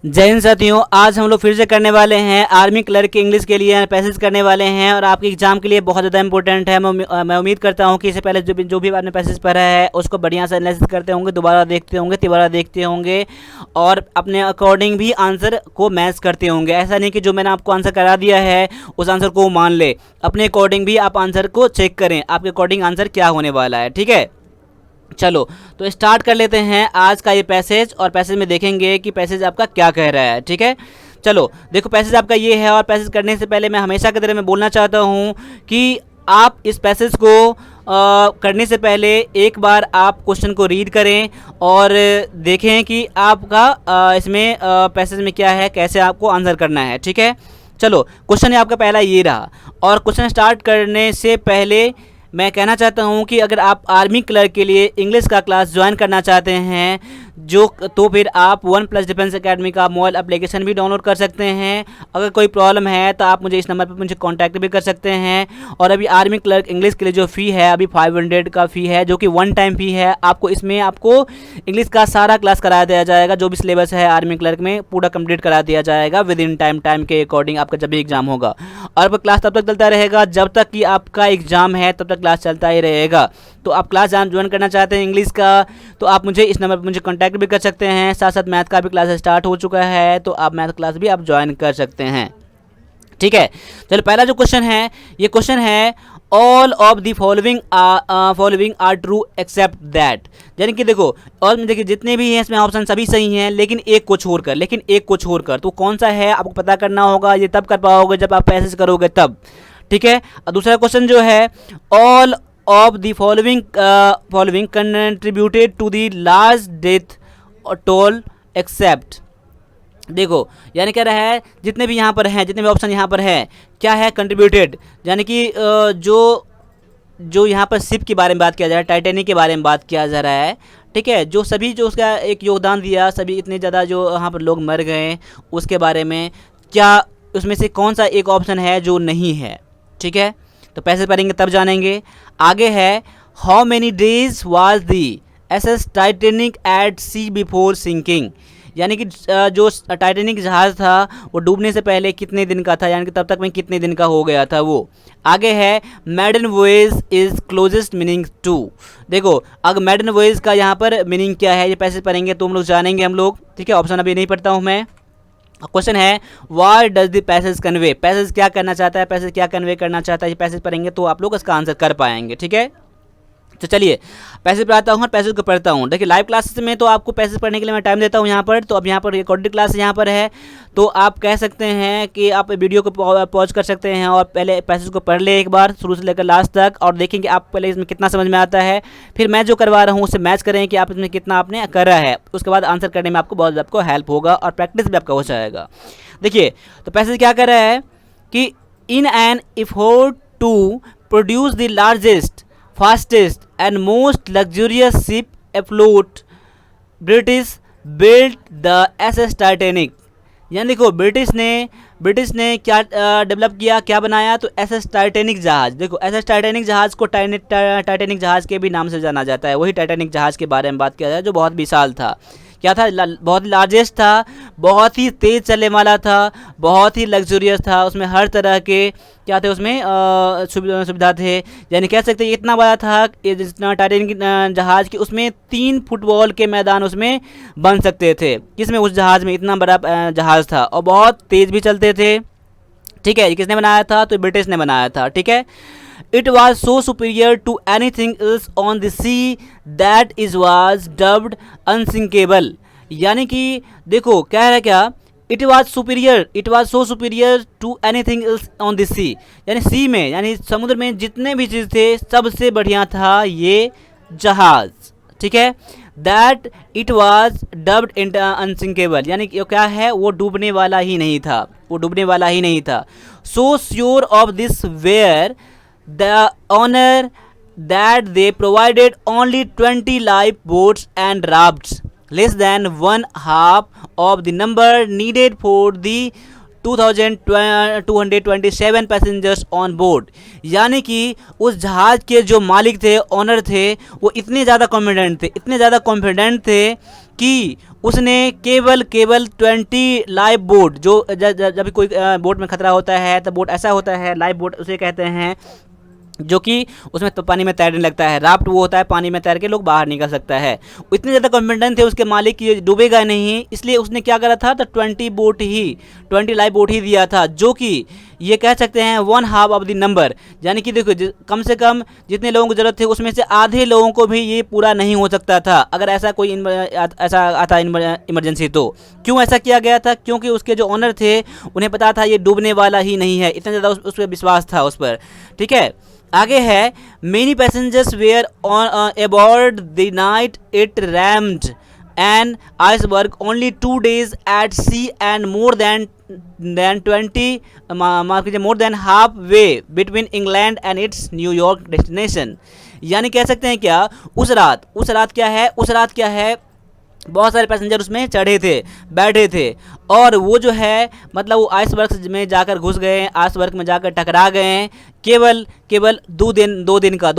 जय हिंद साथियों, आज हम लोग फिर से करने वाले हैं आर्मी क्लर्क के इंग्लिश के लिए पैसेज करने वाले हैं और आपके एग्जाम के लिए बहुत ज़्यादा इंपॉर्टेंट है। मैं उम्मीद करता हूं कि इससे पहले जो भी आपने पैसेज पढ़ा है उसको बढ़िया से एनालिसिस करते होंगे, दोबारा देखते होंगे, तिबारा देखते होंगे और अपने अकॉर्डिंग भी आंसर को मैच करते होंगे। ऐसा नहीं कि जो मैंने आपको आंसर करा दिया है उस आंसर को मान ले, अपने अकॉर्डिंग भी आप आंसर को चेक करें, आपके अकॉर्डिंग आंसर क्या होने वाला है। ठीक है, चलो तो स्टार्ट कर लेते हैं आज का ये पैसेज और पैसेज में देखेंगे कि पैसेज आपका क्या कह रहा है। ठीक है, चलो देखो पैसेज आपका ये है और पैसेज करने से पहले मैं हमेशा की तरह मैं बोलना चाहता हूँ कि आप इस पैसेज को करने से पहले एक बार आप क्वेश्चन को रीड करें और देखें कि आपका इसमें पैसेज में क्या है, कैसे आपको आंसर करना है। ठीक है, चलो क्वेश्चन आपका पहला ये रहा और क्वेश्चन स्टार्ट करने से पहले मैं कहना चाहता हूं कि अगर आप आर्मी क्लर्क के लिए इंग्लिश का क्लास ज्वाइन करना चाहते हैं तो फिर आप 1+ डिफेंस एकेडमी का मोबाइल एप्लीकेशन भी डाउनलोड कर सकते हैं। अगर कोई प्रॉब्लम है तो आप मुझे इस नंबर पर मुझे कांटेक्ट भी कर सकते हैं। और अभी आर्मी क्लर्क इंग्लिश के लिए जो फ़ी है अभी 500 का फ़ी है, जो कि 1 टाइम फ़ी है। आपको इंग्लिश का सारा क्लास करा दिया जाएगा, जो भी सिलेबस है आर्मी क्लर्क में पूरा कंप्लीट करा दिया जाएगा विद इन टाइम के अकॉर्डिंग आपका जब भी एग्जाम होगा। और क्लास तब तक चलता रहेगा जब तक कि आपका एग्जाम है, तब तक क्लास चलता ही रहेगा। तो आप क्लास ज्वाइन करना चाहते हैं इंग्लिश का तो आप मुझे इस नंबर पर मुझे कांटेक्ट भी कर सकते हैं। साथ साथ मैथ का भी क्लास स्टार्ट हो चुका है तो आप मैथ क्लास भी आप ज्वाइन कर सकते हैं। ठीक है, चलो पहला जो क्वेश्चन है ये क्वेश्चन है all of the following are true except that. यानी कि देखो और देखिए जितने भी हैं इसमें ऑप्शन सभी सही हैं लेकिन एक को छोड़कर तो कौन सा है आपको पता करना होगा। ये तब कर पाओगे जब आप पैसेज करोगे तब। ठीक है, और दूसरा क्वेश्चन जो है all of the following contributed to the large death toll except. देखो यानी क्या रहा है, जितने भी यहाँ पर हैं, जितने भी ऑप्शन यहाँ पर है क्या है कंट्रीब्यूटेड, यानी कि जो यहाँ पर शिप के बारे में बात किया जा रहा है, टाइटैनिक के बारे में बात किया जा रहा है। ठीक है, जो सभी जो उसका एक योगदान दिया, सभी इतने ज़्यादा जो यहाँ पर लोग मर गए उसके बारे में क्या उसमें से कौन सा एक ऑप्शन है जो नहीं है। ठीक है, तो पैसे पढ़ेंगे तब जानेंगे। आगे है how many days was the SS Titanic at sea before sinking. यानी कि जो टाइटैनिक जहाज़ था वो डूबने से पहले कितने दिन का था, यानी कि तब तक में कितने दिन का हो गया था वो। आगे है maiden voyage is closest meaning to. देखो अगर मैडन वॉयज का यहाँ पर मीनिंग क्या है ये पैसे पढ़ेंगे तो हम लोग जानेंगे हम लोग। ठीक है, ऑप्शन अभी नहीं पढ़ता हूँ मैं। क्वेश्चन है what does the passage convey. Passage क्या करना चाहता है, पैसेज क्या कन्वे करना चाहता है, ये पैसेज पढ़ेंगे तो आप लोग इसका आंसर कर पाएंगे। ठीक है, तो चलिए पैसेज पढ़ाता हूँ और पैसेज को पढ़ता हूँ। देखिए लाइव क्लासेस में तो आपको पैसेज पढ़ने के लिए मैं टाइम देता हूँ यहाँ पर। तो अब यहाँ पर रिकॉर्डेड क्लास यहाँ पर है तो आप कह सकते हैं कि आप वीडियो को पॉज कर सकते हैं और पहले पैसेज को पढ़ ले एक बार शुरू से लेकर लास्ट तक और देखेंगे आप पहले इसमें कितना समझ में आता है। फिर मैं जो करवा रहा हूँ उससे मैच करें कि आप इसमें कितना आपने करा है, उसके बाद आंसर करने में आपको बहुत आपको हेल्प होगा और प्रैक्टिस भी आपका हो जाएगा। देखिए तो पैसेज क्या कर रहा है कि in an effort to produce the largest fastest and most luxurious ship afloat, British built the SS Titanic। यानी देखो ब्रिटिश ने क्या डेवलप किया, क्या बनाया, तो SS टाइटैनिक जहाज़। देखो SS टाइटैनिक जहाज़ को टाइटैनिक जहाज़ के भी नाम से जाना जाता है। वही टाइटैनिक जहाज़ के बारे में बात किया जाए जो बहुत विशाल था। क्या था, बहुत लार्जेस्ट था, बहुत ही तेज़ चलने वाला था, बहुत ही लग्जूरियस था। उसमें हर तरह के क्या थे उसमें सुविधा थे। यानी कह सकते हैं इतना बड़ा था जितना टाइटैनिक जहाज़ की उसमें 3 फुटबॉल के मैदान उसमें बन सकते थे। किसमें, उस जहाज़ में इतना बड़ा जहाज़ था और बहुत तेज़ भी चलते थे। ठीक है, किसने बनाया था, तो ब्रिटिश ने बनाया था। ठीक है, It was so superior to anything else on the sea that it was dubbed unsinkable। यानी कि देखो क्या है, क्या it was so superior to anything else on the sea. यानी सी में यानी समुद्र में जितने भी चीज़ थे सबसे बढ़िया था ये जहाज़। ठीक है, that it was dubbed unsinkable. यानी कि क्या है, वो डूबने वाला ही नहीं था। So sure of this where the honor that they provided only 20 lifeboats and rafts, less than 1/2 of the number needed for the 2227 passengers on board. यानी कि उस जहाज़ के जो मालिक थे, ऑनर थे, वो इतने ज़्यादा कॉन्फिडेंट थे कि उसने केवल 20 लाइव बोट, जो जब कोई बोट में खतरा होता है तो बोट ऐसा होता है, लाइव बोट उसे कहते हैं, जो कि उसमें तो पानी में तैरने लगता है। राफ्ट वो होता है पानी में तैर के लोग बाहर निकल सकता है। इतने ज़्यादा कॉन्फिडेंट थे उसके मालिक कि डूबेगा नहीं, इसलिए उसने क्या करा था, तो 20 लाइव बोट ही दिया था, जो कि ये कह सकते हैं 1/2 ऑफ द नंबर। यानी कि देखो कम से कम जितने लोगों को ज़रूरत थे उसमें से आधे लोगों को भी ये पूरा नहीं हो सकता था अगर ऐसा कोई ऐसा आता इमरजेंसी। तो क्यों ऐसा किया गया था? क्योंकि उसके जो ऑनर थे उन्हें पता था ये डूबने वाला ही नहीं है, इतना ज़्यादा उस पर विश्वास था उस पर। ठीक है, आगे है many passengers were on aboard the night it rammed an iceberg only 2 days at sea and more than half way between England and its New York destination. यानी कह सकते हैं क्या, उस रात क्या है बहुत सारे पैसेंजर उसमें चढ़े थे, बैठे थे, और वो जो है मतलब वो आइसबर्ग में जाकर घुस गए, आइसबर्ग में जाकर टकरा गए। केवल 2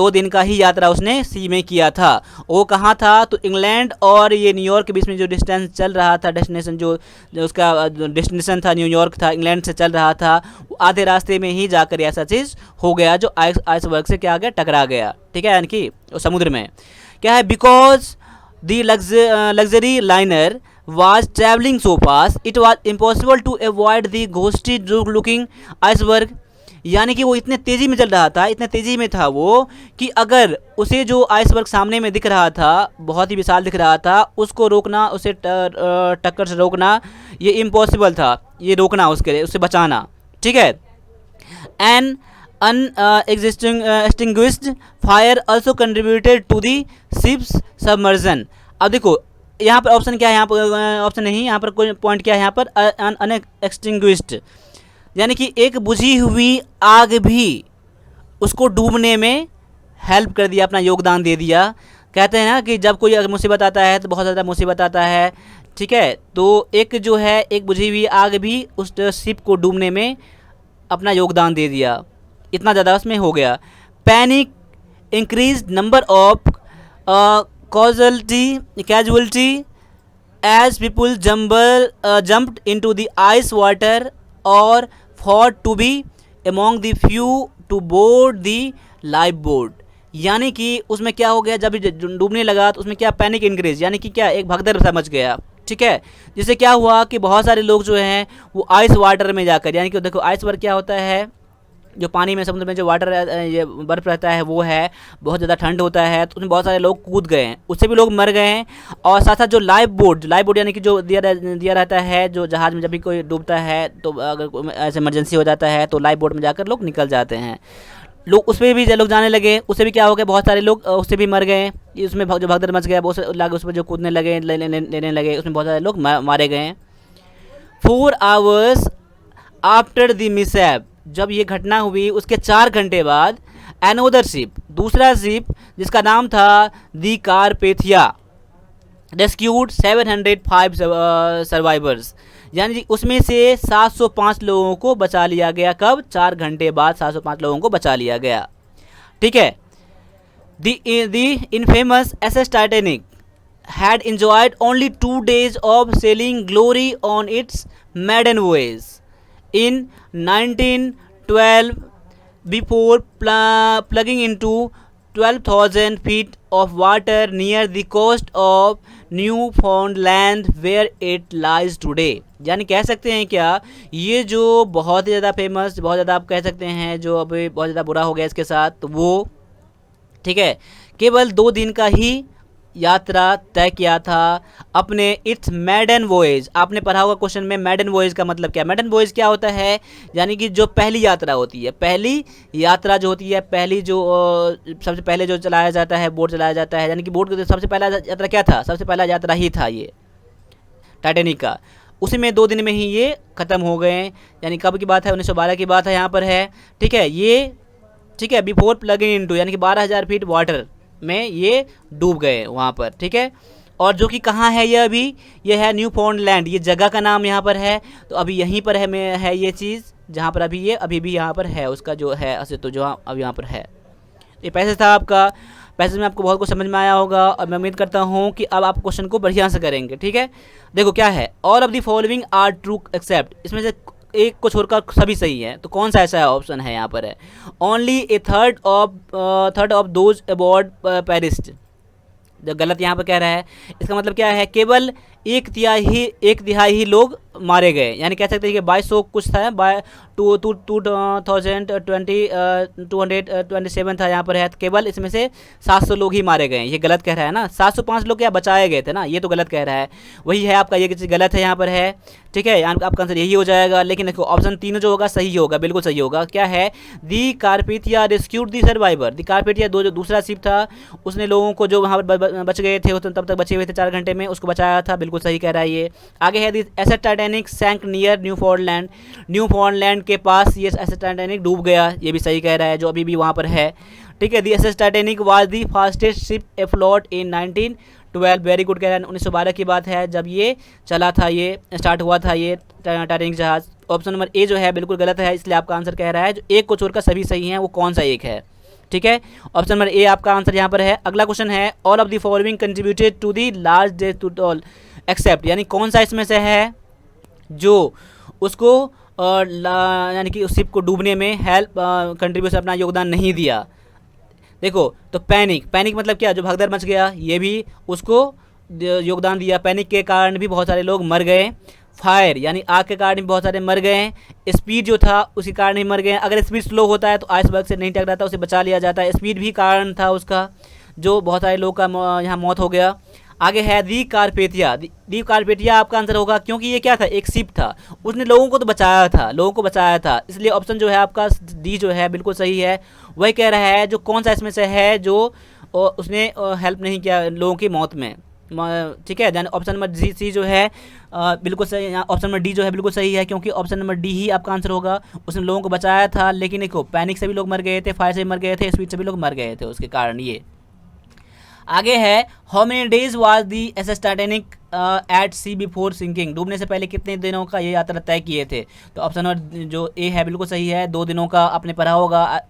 दिन का ही यात्रा उसने सी में किया था। वो कहाँ था? तो इंग्लैंड और ये न्यूयॉर्क के बीच में जो डिस्टेंस चल रहा था, डेस्टिनेशन जो उसका डेस्टिनेशन था न्यूयॉर्क था, इंग्लैंड से चल रहा था, वो आधे रास्ते में ही जाकर ऐसा चीज़ हो गया जो आइसबर्ग से क्या आ गया, टकरा गया। ठीक है, यानी कि समुद्र में क्या है, because The luxury liner was traveling so fast, it was impossible to avoid the ghostly looking iceberg। यानी कि वो इतने तेज़ी में चल रहा था, इतने तेज़ी में था वो, कि अगर उसे जो आइसबर्ग सामने में दिख रहा था, बहुत ही विशाल दिख रहा था, उसको रोकना, उसे टक्कर से रोकना ये इम्पॉसिबल था, ये रोकना उससे बचाना। ठीक है, and extinguished fire also contributed to the ship's submersion। अब देखो यहाँ पर ऑप्शन क्या है, यहाँ पर ऑप्शन नहीं, यहाँ पर कोई पॉइंट क्या है, यहाँ पर अनएक्सटिंग्विश्ड, यानी कि एक बुझी हुई आग भी उसको डूबने में हेल्प कर दिया, अपना योगदान दे दिया। कहते हैं ना कि जब कोई मुसीबत आता है तो बहुत ज़्यादा मुसीबत आता है। ठीक है, तो एक जो है एक बुझी हुई आग भी उस शिप को डूबने में अपना योगदान दे दिया, इतना ज़्यादा उसमें हो गया। Panic increase number of casualty as people jumped into the ice water और fought to be among the few to board the life boat. यानी कि उसमें क्या हो गया, जब डूबने लगा तो उसमें क्या पैनिक इंक्रीज, यानी कि क्या एक भगदड़ सा मच गया। ठीक है, जिससे क्या हुआ कि बहुत सारे लोग जो हैं वो आइस वाटर में जाकर, यानी कि देखो आइसबर्ग क्या होता है, जो पानी में समुद्र में जो वाटर ये बर्फ़ रहता है वो है, बहुत ज़्यादा ठंड होता है, तो उसमें बहुत सारे लोग कूद गए हैं, उससे भी लोग मर गए हैं। और साथ साथ जो लाइफ बोट यानी कि जो दिया रहता है, जो जहाज़ में जब भी कोई डूबता है तो अगर ऐसे इमरजेंसी हो जाता है तो लाइफ बोट में जाकर लोग निकल जाते हैं। लोग उस पर भी लोग जाने लगे, उससे भी क्या हो गया, बहुत सारे लोग उससे भी मर गए। उसमें जो भगदड़ मच गया, बहुत से उस पर जो कूदने लगे, लेने लगे, उसमें बहुत सारे लोग मारे गए। 4 hours आफ्टर द मिसहैप, जब ये घटना हुई उसके 4 घंटे बाद अनोदर शिप, दूसरा शिप जिसका नाम था दी कारपेथिया, रेस्क्यूड 705 सर्वाइवर्स, यानी उसमें से 705 लोगों को बचा लिया गया। कब? 4 घंटे बाद 705 लोगों को बचा लिया गया। ठीक है, the infamous SS Titanic had enjoyed only 2 days of sailing glory on its maiden voyage in 1912 before plugging into 12,000 feet of water near the coast of Newfoundland where it lies today। यानी कह सकते हैं क्या, ये जो बहुत ही ज़्यादा famous, बहुत ज़्यादा आप कह सकते हैं जो अभी बहुत ज़्यादा बुरा हो गया इसके साथ, तो वो ठीक है केवल 2 दिन का ही यात्रा तय किया था अपने इट्स मैडन वॉयज। आपने पढ़ा होगा क्वेश्चन में, मैडन वॉयज का मतलब क्या? मैडन वॉयज क्या होता है, यानी कि जो पहली यात्रा होती है, पहली यात्रा जो होती है, पहली जो सबसे पहले जो चलाया जाता है, बोट चलाया जाता है, यानी कि बोट सबसे पहला यात्रा क्या था? सबसे पहला यात्रा ही था ये टाइटैनिक का। उसी में 2 दिन में ही ये ख़त्म हो गए। यानी कब की बात है? 1912 की बात है यहाँ पर है। ठीक है, ये ठीक है बिफोर प्लगिंग इनटू, यानी कि 12,000 फीट वाटर में ये डूब गए वहाँ पर। ठीक है, और जो कि कहाँ है ये अभी, ये है न्यू फाउंडलैंड, ये जगह का नाम यहाँ पर है। तो अभी यहीं पर है ये चीज़ जहाँ पर अभी ये अभी भी यहाँ पर है उसका जो है अस्तित्व जो अब यहाँ पर है। ये पैसेज था आपका। पैसेज में आपको बहुत कुछ समझ में आया होगा और मैं उम्मीद करता हूँ कि अब आप क्वेश्चन को बढ़िया से करेंगे। ठीक है, देखो क्या है, all of the following are true except, इसमें से एक को छोड़कर सभी सही है। तो कौन सा ऐसा ऑप्शन है यहाँ पर है, only a third of those aboard perished. जो गलत यहाँ पर कह रहा है, इसका मतलब क्या है, केवल एक तिहाई ही लोग मारे गए। यानी कह सकते हैं कि 2200 कुछ था, 227 था यहाँ पर है, केवल इसमें से 700 लोग ही मारे गए। ये गलत कह रहा है ना, 705 लोग क्या बचाए गए थे ना, ये तो गलत कह रहा है। वही है आपका, ये चीज़ गलत है यहाँ पर है। ठीक है, यहाँ आपका आंसर यही हो जाएगा। लेकिन देखो ऑप्शन तीनों जो होगा सही होगा, बिल्कुल सही होगा। क्या है, दी कारपेथिया रेस्क्यूड दी सर्वाइवर। दी कारपेथिया जो दूसरा शिप था, उसने लोगों को जो वहाँ पर बच गए थे तब तक बचे हुए थे 4 घंटे में, उसको बचाया था। बिल्कुल सही कह रहा है ये। आगे है the SS Titanic sank near Newfoundland. Newfoundland के पास ये एसएस टाइटैनिक डूब गया, ये भी सही कह रहा है, जो अभी भी वहाँ पर है। ठीक है, the SS Titanic was the fastest ship afloat in 1912। Very good कह रहा है, 1912 की बात है जब ये चला था, ये स्टार्ट हुआ था ये टाइटैनिक जहाज। ऑप्शन नंबर ए जो है बिल्कुल गलत है, इसलिए आपका आंसर कह रहा है जो एक को छोड़कर सभी सही हैं, वो कौन सा एक है। ठीक है, ऑप्शन नंबर ए आपका आंसर यहाँ पर है। अगला क्वेश्चन है, all of the following contributed to the large death to all except, यानी कौन सा इसमें से है जो उसको यानी कि उस शिप को डूबने में हेल्प कंट्रीब्यूशन अपना योगदान नहीं दिया। देखो तो पैनिक मतलब क्या, जो भगदड़ मच गया, ये भी उसको योगदान दिया। पैनिक के कारण भी बहुत सारे लोग मर गए। फायर यानी आग के कारण भी बहुत सारे मर गए। स्पीड जो था उसी कारण ही मर गए। अगर स्पीड स्लो होता है तो आइसबर्ग से नहीं टकराता, उसे बचा लिया जाता है। स्पीड भी कारण था उसका, जो बहुत सारे लोग का यहाँ मौत हो गया। आगे है दी कारपेथिया आपका आंसर होगा, क्योंकि ये क्या था, एक शिप था, उसने लोगों को तो बचाया था, इसलिए ऑप्शन जो है आपका डी जो है बिल्कुल सही है। वही कह रहा है जो कौन सा इसमें से है जो उसने हेल्प नहीं किया लोगों की मौत में। ठीक है, यानी ऑप्शन नंबर सी जो है बिल्कुल सही। ऑप्शन नंबर डी जो है बिल्कुल सही है, क्योंकि ऑप्शन नंबर डी ही आपका आंसर होगा। उसने लोगों को बचाया था, लेकिन देखो पैनिक से भी लोग मर गए थे, फायर से भी मर गए थे, स्पीड से भी लोग मर गए थे उसके कारण ये। आगे है, how many days was the SS Titanic at sea before sinking. डूबने से पहले कितने दिनों का ये यात्रा तय किए थे। तो ऑप्शन नंबर जो ए है बिल्कुल सही है, 2 दिनों का आपने पढ़ा होगा।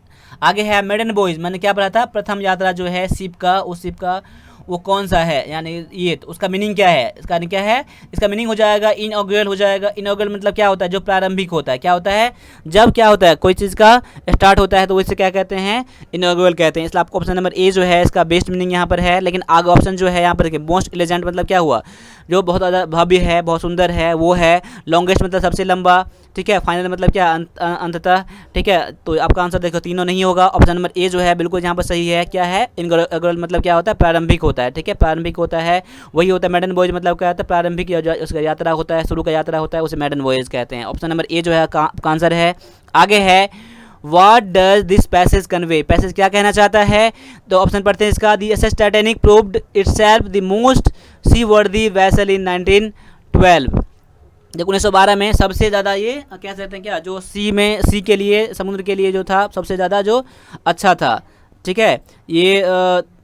आगे है मेडन बॉयज़, मैंने क्या पढ़ा था, प्रथम यात्रा जो है शिप का, उस शिप का वो कौन सा है, यानी ये तो उसका मीनिंग क्या है, इसका क्या है, इसका मीनिंग हो जाएगा इनऑग्रल हो जाएगा। इनऑग्रल मतलब क्या होता है, जो प्रारंभिक होता है। क्या होता है, जब क्या होता है कोई चीज़ का स्टार्ट होता है तो इसे क्या कहते हैं, इनऑग्रल कहते हैं। इसलिए आपको ऑप्शन नंबर ए जो है इसका बेस्ट मीनिंग यहाँ पर है। लेकिन आगे ऑप्शन जो है यहाँ पर मोस्ट एलिजेंट मतलब क्या हुआ, जो बहुत ज़्यादा भव्य है, बहुत सुंदर है, वो है। लॉन्गेस्ट मतलब सबसे लंबा। ठीक है, फाइनल मतलब क्या, अंततः। ठीक है, तो आपका आंसर देखो तीनों नहीं होगा। ऑप्शन नंबर ए जो है बिल्कुल यहाँ पर सही है। क्या है, इनऑग्रल मतलब क्या होता है, प्रारंभिक होता है। ठीक है, प्रारंभिक होता है, वही होता है। मेडन वॉयज मतलब क्या होता है, प्रारंभिक उसका यात्रा होता है, शुरू का यात्रा होता है, उसे मेडन वॉयज कहते हैं। ऑप्शन नंबर ए जो है आपका आंसर है। आगे है, what does this passage convey, passage क्या कहना चाहता है। तो ऑप्शन पढ़ते हैं इसका, the SS Titanic proved itself the most seaworthy vessel इन 1912। जब 1912 में सबसे ज़्यादा ये कह सकते हैं क्या, जो सी के लिए, समुद्र के लिए जो था सबसे ज़्यादा जो अच्छा था। ठीक है, ये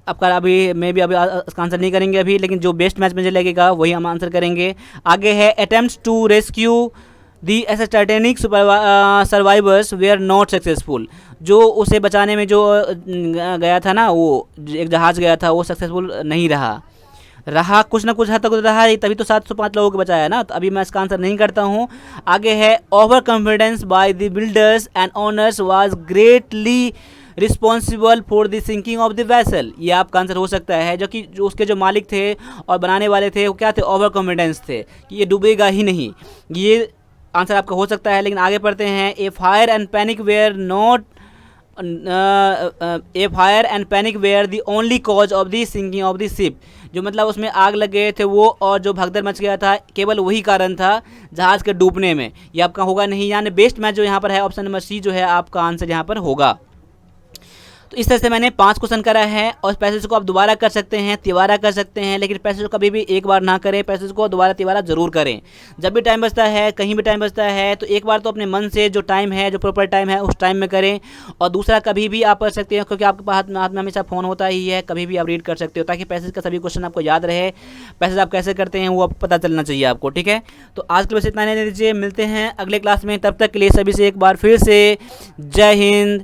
आपका अभी मैं भी अभी इसका आंसर नहीं करेंगे अभी, लेकिन जो बेस्ट मैच मुझे लगेगा वही हम आंसर करेंगे। आगे है, attempts to rescue the SS Titanic survivors were not successful. जो उसे बचाने में जो गया था ना, वो एक जहाज़ गया था, वो सक्सेसफुल नहीं रहा, कुछ ना कुछ हद तक तो रहा ही, तभी तो 705 लोगों को बचाया ना। तो अभी मैं इसका आंसर नहीं करता हूँ। आगे है, over confidence by the builders and owners was greatly responsible for the sinking of the vessel. ये आपका आंसर हो सकता है, जो कि जो उसके जो मालिक थे और बनाने वाले थे वो क्या थे, ओवर कॉन्फिडेंस थे कि ये डूबेगा ही नहीं। ये आंसर आपका हो सकता है। लेकिन आगे पढ़ते हैं, a fire and panic were the only cause of the sinking of the ship. जो मतलब उसमें आग लग गए थे वो, और जो भगदड़ मच गया था, केवल वही कारण था जहाज़ के डूबने में। ये आपका होगा नहीं, यानी बेस्ट मैच जो यहाँ पर है ऑप्शन नंबर सी जो है आपका आंसर यहाँ पर होगा। तो इस तरह से मैंने 5 क्वेश्चन करा है और पैसेज को आप दोबारा कर सकते हैं, तिबारा कर सकते हैं, लेकिन पैसेज को कभी भी एक बार ना करें, पैसेज को दोबारा तिबारा जरूर करें। जब भी टाइम बचता है, कहीं भी टाइम बचता है, तो एक बार तो अपने मन से जो टाइम है, जो प्रॉपर टाइम है, उस टाइम में करें। और दूसरा, कभी भी आप कर सकते हैं, क्योंकि आपके हाथ में हमेशा फ़ोन होता ही है, कभी भी आप रीड कर सकते हो, ताकि पैसेज का सभी क्वेश्चन आपको याद रहे। पैसेज आप कैसे करते हैं वो आपको पता चलना चाहिए आपको, ठीक है। तो आज के बस इतना नहीं दीजिए, मिलते हैं अगले क्लास में। तब तक के लिए सभी से एक बार फिर से जय हिंद,